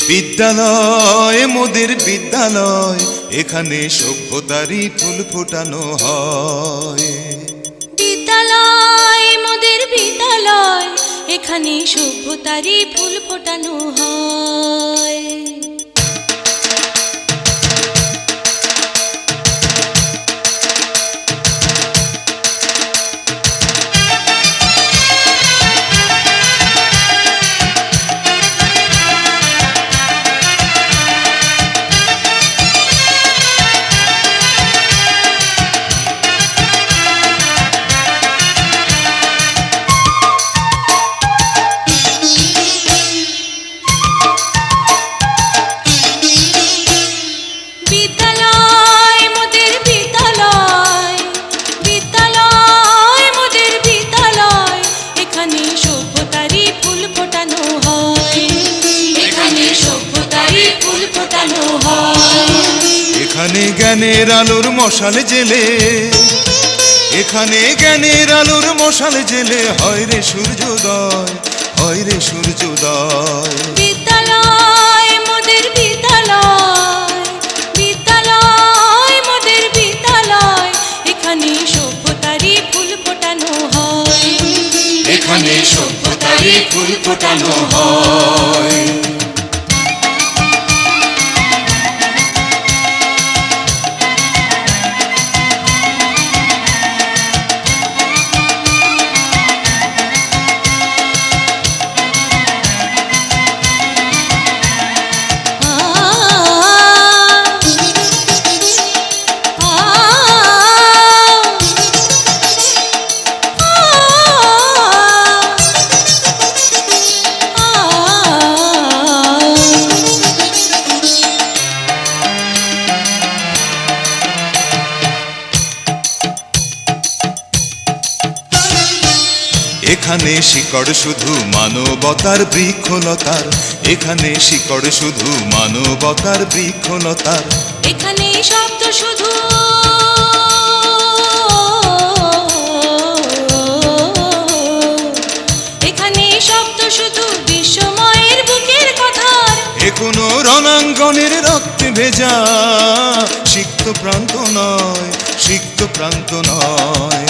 বিদ্যালয় মোদের বিদ্যালয়, এখানে সভ্যতারই ফুল ফোটানো হয়। বিদ্যালয় মোদের বিদ্যালয়, এখানে সভ্যতারই ফুল ফোটানো হয়। এখানে জ্ঞানের আলোর মশাল জেলে, এখানে জ্ঞানের আলোর মশাল জেলে হয় রে সূর্যোদয়, হয় রে সূর্যোদয়। বিদ্যালয় মোদের বিদ্যালয়, বিদ্যালয় মোদের বিদ্যালয়, এখানে সভ্যতারই ফুল ফোটানো হয়। এখানে সভ্যতারই ফুল ফোটানো হয়। এখানে শিকড় শুধু মানবতার বৃক্ষলতার, এখানে শিকড় শুধু মানবতার বৃক্ষলতার। এখানে শব্দ শুধু এখানে শব্দ শুধু বিশ্বময়ের বুকের কথার। এখনো রণাঙ্গনের রক্তে ভেজা সিক্ত প্রান্ত নয়, সিক্ত প্রান্ত নয়।